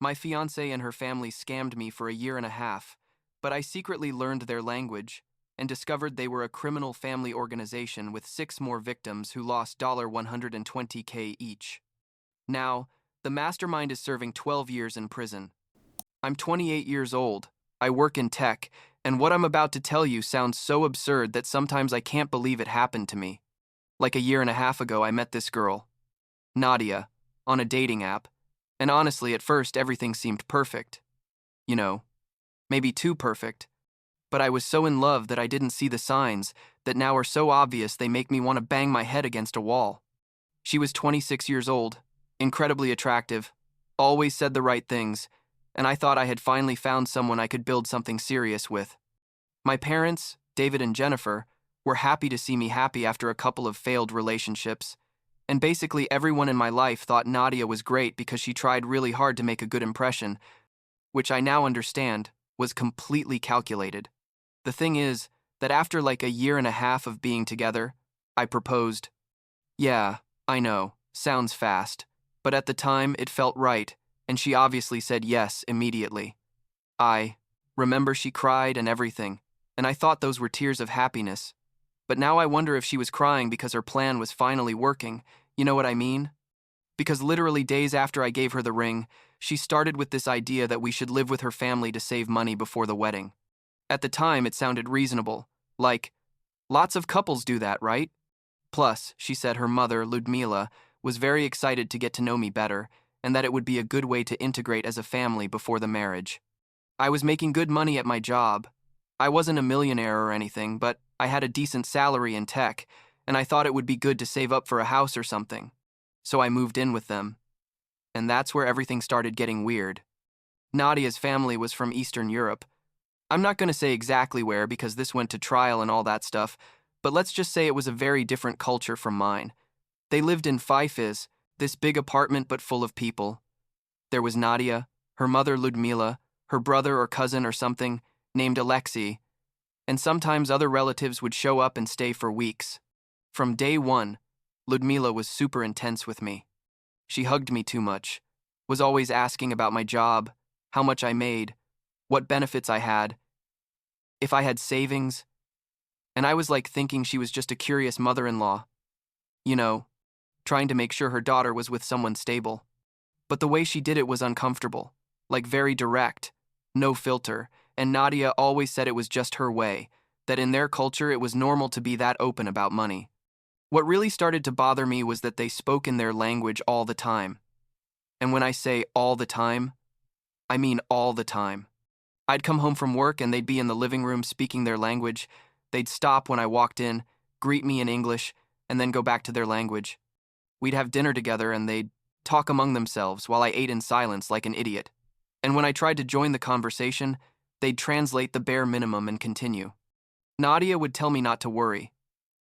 My fiancée and her family scammed me for a year and a half, but I secretly learned their language and discovered they were a criminal family organization with 6 more victims who lost $120K each. Now, the mastermind is serving 12 years in prison. I'm 28 years old, I work in tech, and what I'm about to tell you sounds so absurd that sometimes I can't believe it happened to me. Like a year and a half ago, I met this girl, Nadia, on a dating app, and honestly, at first, everything seemed perfect. You know, maybe too perfect. But I was so in love that I didn't see the signs that now are so obvious they make me want to bang my head against a wall. She was 26 years old, incredibly attractive, always said the right things, and I thought I had finally found someone I could build something serious with. My parents, David and Jennifer, were happy to see me happy after a couple of failed relationships, and basically everyone in my life thought Nadia was great because she tried really hard to make a good impression, which I now understand was completely calculated. The thing is that after like a year and a half of being together, I proposed. Yeah, I know, sounds fast, but at the time it felt right, and she obviously said yes immediately. I remember she cried and everything, and I thought those were tears of happiness. But now I wonder if she was crying because her plan was finally working, you know what I mean? Because literally days after I gave her the ring, she started with this idea that we should live with her family to save money before the wedding. At the time, it sounded reasonable, like, lots of couples do that, right? Plus, she said her mother, Ludmila, was very excited to get to know me better, and that it would be a good way to integrate as a family before the marriage. I was making good money at my job. I wasn't a millionaire or anything, but I had a decent salary in tech, and I thought it would be good to save up for a house or something. So I moved in with them. And that's where everything started getting weird. Nadia's family was from Eastern Europe. I'm not going to say exactly where because this went to trial and all that stuff, but let's just say it was a very different culture from mine. They lived in Fiancée, this big apartment but full of people. There was Nadia, her mother Ludmila, her brother or cousin or something, named Alexei, and sometimes other relatives would show up and stay for weeks. From day one, Ludmila was super intense with me. She hugged me too much, was always asking about my job, how much I made, what benefits I had, if I had savings, and I was like thinking she was just a curious mother-in-law. You know, trying to make sure her daughter was with someone stable. But the way she did it was uncomfortable, like very direct, no filter, and Nadia always said it was just her way, that in their culture it was normal to be that open about money. What really started to bother me was that they spoke in their language all the time. And when I say all the time, I mean all the time. I'd come home from work and they'd be in the living room speaking their language. They'd stop when I walked in, greet me in English, and then go back to their language. We'd have dinner together and they'd talk among themselves while I ate in silence like an idiot. And when I tried to join the conversation, they'd translate the bare minimum and continue. Nadia would tell me not to worry,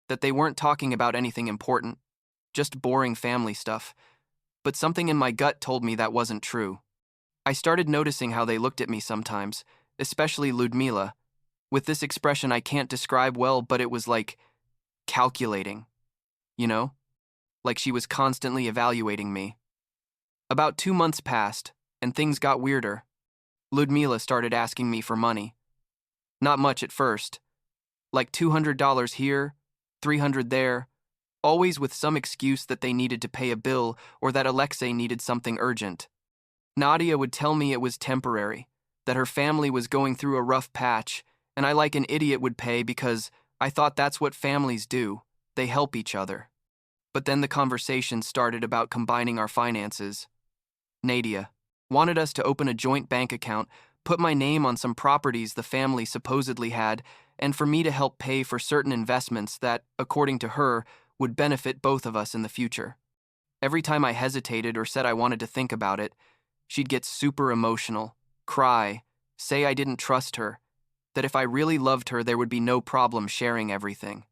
that they weren't talking about anything important, just boring family stuff, but something in my gut told me that wasn't true. I started noticing how they looked at me sometimes, especially Ludmila, with this expression I can't describe well, but it was like calculating, you know? Like she was constantly evaluating me. About 2 months passed, and things got weirder. Ludmila started asking me for money. Not much at first, like $200 here, $300 there, always with some excuse that they needed to pay a bill or that Alexei needed something urgent. Nadia would tell me it was temporary, that her family was going through a rough patch, and I like an idiot would pay because I thought that's what families do, they help each other. But then the conversation started about combining our finances. Nadia wanted us to open a joint bank account, put my name on some properties the family supposedly had, and for me to help pay for certain investments that, according to her, would benefit both of us in the future. Every time I hesitated or said I wanted to think about it, she'd get super emotional, cry, say I didn't trust her, that if I really loved her there would be no problem sharing everything.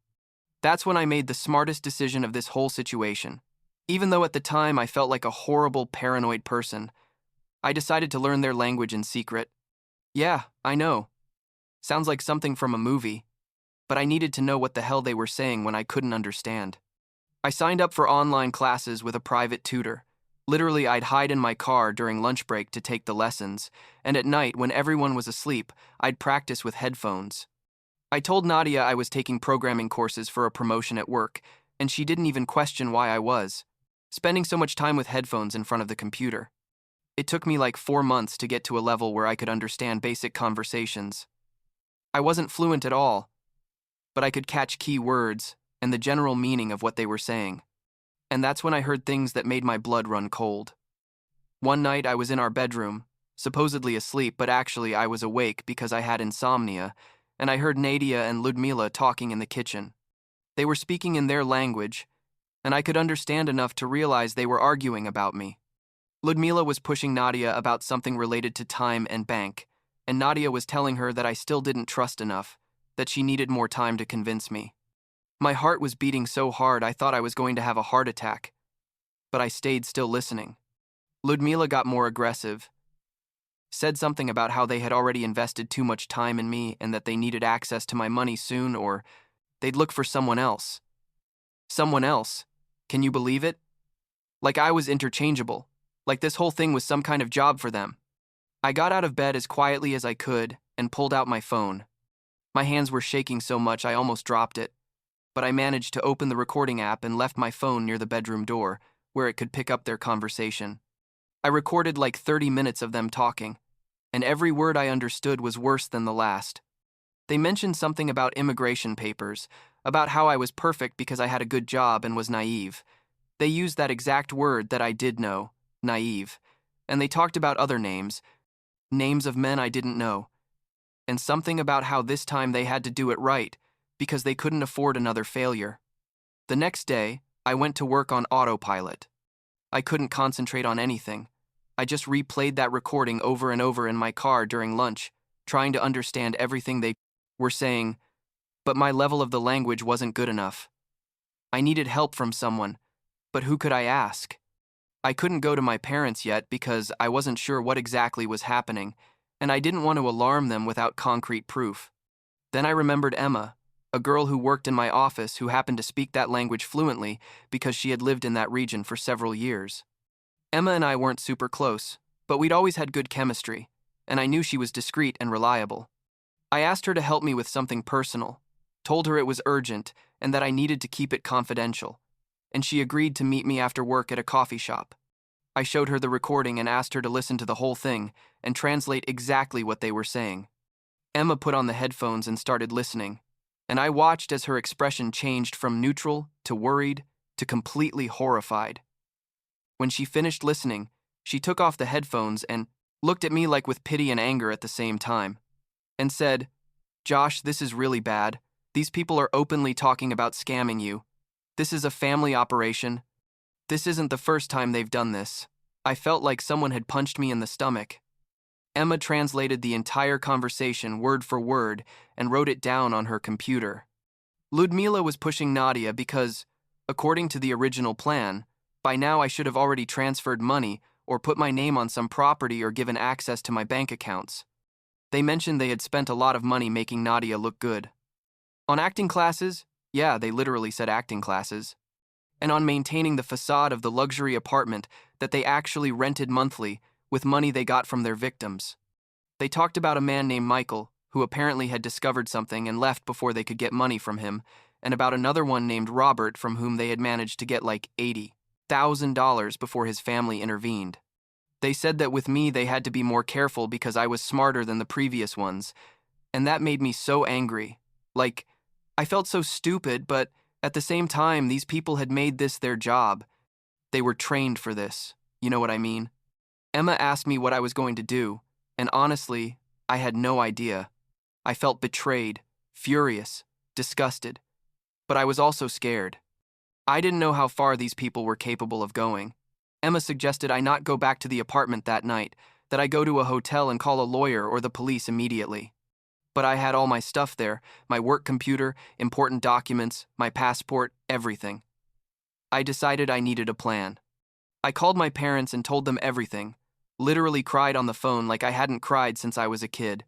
That's when I made the smartest decision of this whole situation. Even though at the time I felt like a horrible, paranoid person, I decided to learn their language in secret. Yeah, I know. Sounds like something from a movie, but I needed to know what the hell they were saying when I couldn't understand. I signed up for online classes with a private tutor, Literally, I'd hide in my car during lunch break to take the lessons, and at night, when everyone was asleep, I'd practice with headphones. I told Nadia I was taking programming courses for a promotion at work, and she didn't even question why I was spending so much time with headphones in front of the computer. It took me like 4 months to get to a level where I could understand basic conversations. I wasn't fluent at all, but I could catch key words and the general meaning of what they were saying. And that's when I heard things that made my blood run cold. One night I was in our bedroom, supposedly asleep, but actually I was awake because I had insomnia, and I heard Nadia and Ludmila talking in the kitchen. They were speaking in their language, and I could understand enough to realize they were arguing about me. Ludmila was pushing Nadia about something related to time and bank, and Nadia was telling her that I still didn't trust enough, that she needed more time to convince me. My heart was beating so hard I thought I was going to have a heart attack, but I stayed still listening. Ludmila got more aggressive, said something about how they had already invested too much time in me and that they needed access to my money soon or they'd look for someone else. Someone else? Can you believe it? Like I was interchangeable, like this whole thing was some kind of job for them. I got out of bed as quietly as I could and pulled out my phone. My hands were shaking so much I almost dropped it, but I managed to open the recording app and left my phone near the bedroom door, where it could pick up their conversation. I recorded like 30 minutes of them talking, and every word I understood was worse than the last. They mentioned something about immigration papers, about how I was perfect because I had a good job and was naive. They used that exact word that I did know, naive, and they talked about other names of men I didn't know, and something about how this time they had to do it right because they couldn't afford another failure. The next day, I went to work on autopilot. I couldn't concentrate on anything. I just replayed that recording over and over in my car during lunch, trying to understand everything they were saying, but my level of the language wasn't good enough. I needed help from someone, but who could I ask? I couldn't go to my parents yet because I wasn't sure what exactly was happening, and I didn't want to alarm them without concrete proof. Then I remembered Emma, a girl who worked in my office who happened to speak that language fluently because she had lived in that region for several years. Emma and I weren't super close, but we'd always had good chemistry, and I knew she was discreet and reliable. I asked her to help me with something personal, told her it was urgent and that I needed to keep it confidential, and she agreed to meet me after work at a coffee shop. I showed her the recording and asked her to listen to the whole thing and translate exactly what they were saying. Emma put on the headphones and started listening, and I watched as her expression changed from neutral to worried to completely horrified. When she finished listening, she took off the headphones and looked at me like with pity and anger at the same time, and said, "Josh, this is really bad. These people are openly talking about scamming you. This is a family operation. This isn't the first time they've done this." I felt like someone had punched me in the stomach. Emma translated the entire conversation word for word and wrote it down on her computer. Ludmila was pushing Nadia because, according to the original plan, by now I should have already transferred money or put my name on some property or given access to my bank accounts. They mentioned they had spent a lot of money making Nadia look good. On acting classes, yeah, they literally said acting classes, and on maintaining the facade of the luxury apartment that they actually rented monthly with money they got from their victims. They talked about a man named Michael, who apparently had discovered something and left before they could get money from him, and about another one named Robert from whom they had managed to get like $80,000 before his family intervened. They said that with me they had to be more careful because I was smarter than the previous ones, and that made me so angry. Like, I felt so stupid, but at the same time, these people had made this their job. They were trained for this, you know what I mean? Emma asked me what I was going to do, and honestly, I had no idea. I felt betrayed, furious, disgusted, but I was also scared. I didn't know how far these people were capable of going. Emma suggested I not go back to the apartment that night, that I go to a hotel and call a lawyer or the police immediately. But I had all my stuff there, my work computer, important documents, my passport, everything. I decided I needed a plan. I called my parents and told them everything, literally cried on the phone like I hadn't cried since I was a kid.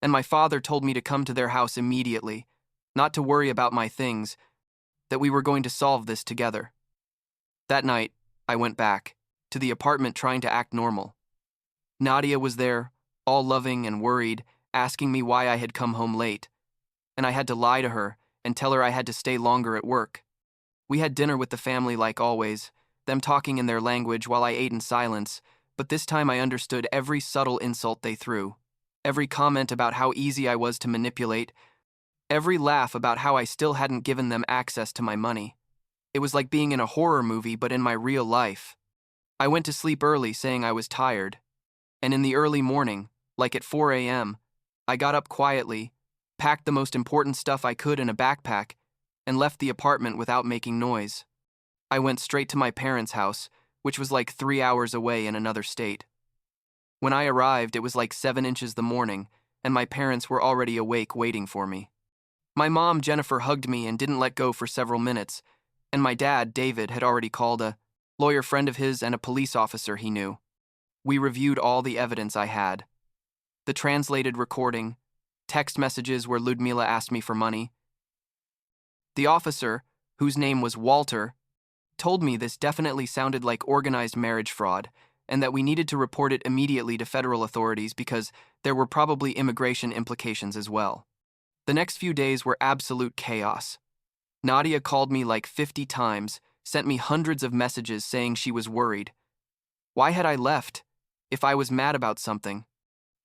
And my father told me to come to their house immediately, not to worry about my things, that we were going to solve this together. That night, I went back. to the apartment trying to act normal. Nadia was there, all loving and worried, asking me why I had come home late, and I had to lie to her and tell her I had to stay longer at work. We had dinner with the family like always, them talking in their language while I ate in silence, but this time I understood every subtle insult they threw, every comment about how easy I was to manipulate, every laugh about how I still hadn't given them access to my money. It was like being in a horror movie, but in my real life. I went to sleep early saying I was tired, and in the early morning, like at 4 a.m., I got up quietly, packed the most important stuff I could in a backpack, and left the apartment without making noise. I went straight to my parents' house, which was like 3 hours away in another state. When I arrived, it was like 7 inches the morning, and my parents were already awake waiting for me. My mom, Jennifer, hugged me and didn't let go for several minutes, and my dad, David, had already called a lawyer friend of his and a police officer he knew. We reviewed all the evidence I had. The translated recording, text messages where Ludmila asked me for money. The officer, whose name was Walter, told me this definitely sounded like organized marriage fraud and that we needed to report it immediately to federal authorities because there were probably immigration implications as well. The next few days were absolute chaos. Nadia called me like 50 times, sent me hundreds of messages saying she was worried. Why had I left, if I was mad about something?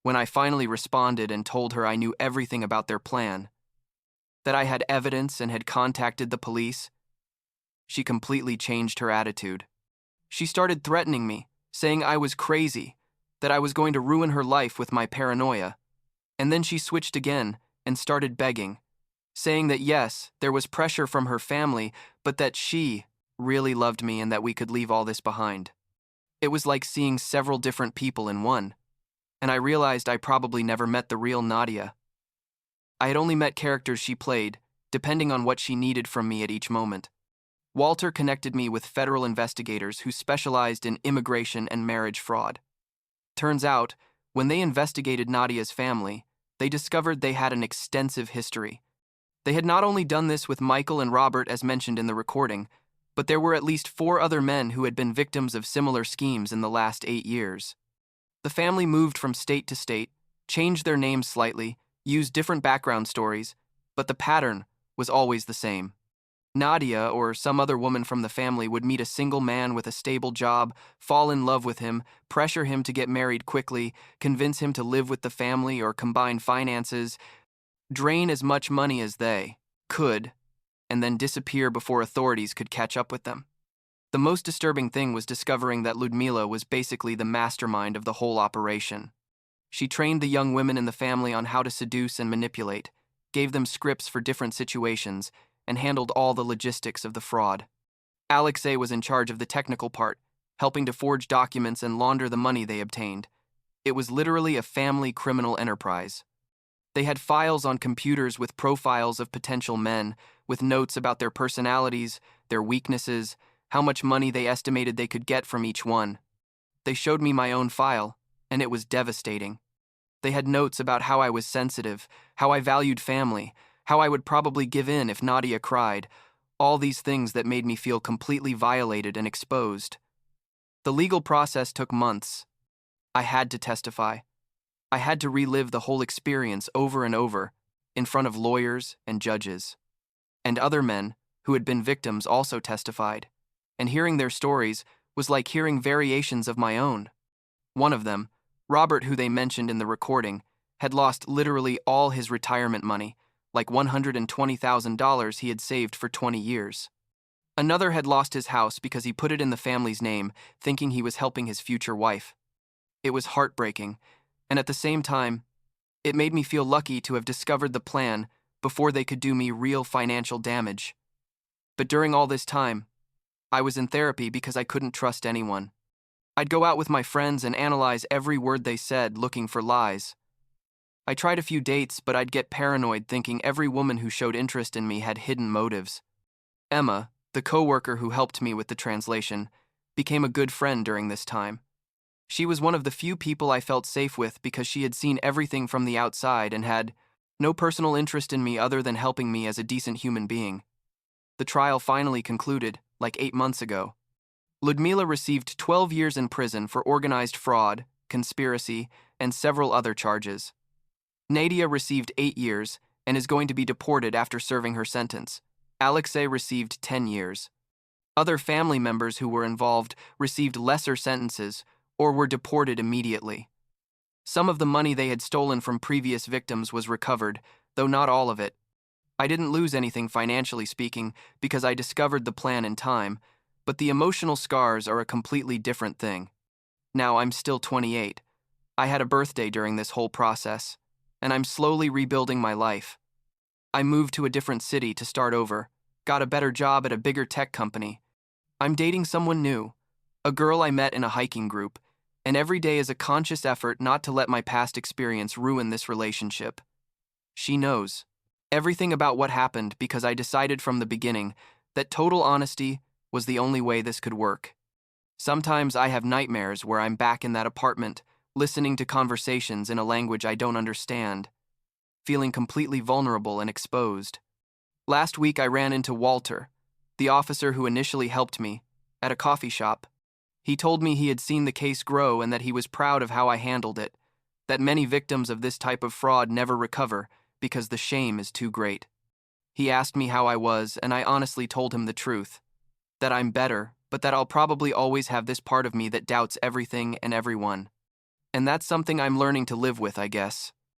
When I finally responded and told her I knew everything about their plan, that I had evidence and had contacted the police, she completely changed her attitude. She started threatening me, saying I was crazy, that I was going to ruin her life with my paranoia. And then she switched again and started begging, saying that yes, there was pressure from her family, but that she really loved me and that we could leave all this behind. It was like seeing several different people in one, and I realized I probably never met the real Nadia. I had only met characters she played, depending on what she needed from me at each moment. Walter connected me with federal investigators who specialized in immigration and marriage fraud. Turns out, when they investigated Nadia's family, they discovered they had an extensive history. They had not only done this with Michael and Robert as mentioned in the recording, but there were at least 4 other men who had been victims of similar schemes in the last 8 years. The family moved from state to state, changed their names slightly, used different background stories, but the pattern was always the same. Nadia or some other woman from the family would meet a single man with a stable job, fall in love with him, pressure him to get married quickly, convince him to live with the family or combine finances, drain as much money as they could, and then disappear before authorities could catch up with them. The most disturbing thing was discovering that Ludmila was basically the mastermind of the whole operation. She trained the young women in the family on how to seduce and manipulate, gave them scripts for different situations, and handled all the logistics of the fraud. Alexei was in charge of the technical part, helping to forge documents and launder the money they obtained. It was literally a family criminal enterprise. They had files on computers with profiles of potential men, with notes about their personalities, their weaknesses, how much money they estimated they could get from each one. They showed me my own file, and it was devastating. They had notes about how I was sensitive, how I valued family, how I would probably give in if Nadia cried, all these things that made me feel completely violated and exposed. The legal process took months. I had to testify. I had to relive the whole experience over and over, in front of lawyers and judges. And other men, who had been victims, also testified, and hearing their stories was like hearing variations of my own. One of them, Robert, who they mentioned in the recording, had lost literally all his retirement money, like $120,000 he had saved for 20 years. Another had lost his house because he put it in the family's name, thinking he was helping his future wife. It was heartbreaking, and at the same time, it made me feel lucky to have discovered the plan before they could do me real financial damage. But during all this time, I was in therapy because I couldn't trust anyone. I'd go out with my friends and analyze every word they said, looking for lies. I tried a few dates, but I'd get paranoid thinking every woman who showed interest in me had hidden motives. Emma, the coworker who helped me with the translation, became a good friend during this time. She was one of the few people I felt safe with because she had seen everything from the outside and had no personal interest in me other than helping me as a decent human being. The trial finally concluded, like 8 months ago. Ludmila received 12 years in prison for organized fraud, conspiracy, and several other charges. Nadia received 8 years and is going to be deported after serving her sentence. Alexei received 10 years. Other family members who were involved received lesser sentences or were deported immediately. Some of the money they had stolen from previous victims was recovered, though not all of it. I didn't lose anything financially speaking because I discovered the plan in time, but the emotional scars are a completely different thing. Now I'm still 28. I had a birthday during this whole process, and I'm slowly rebuilding my life. I moved to a different city to start over, got a better job at a bigger tech company. I'm dating someone new, a girl I met in a hiking group, and every day is a conscious effort not to let my past experience ruin this relationship. She knows everything about what happened because I decided from the beginning that total honesty was the only way this could work. Sometimes I have nightmares where I'm back in that apartment, listening to conversations in a language I don't understand, feeling completely vulnerable and exposed. Last week I ran into Walter, the officer who initially helped me, at a coffee shop. He told me he had seen the case grow and that he was proud of how I handled it, that many victims of this type of fraud never recover because the shame is too great. He asked me how I was, and I honestly told him the truth, that I'm better, but that I'll probably always have this part of me that doubts everything and everyone. And that's something I'm learning to live with, I guess.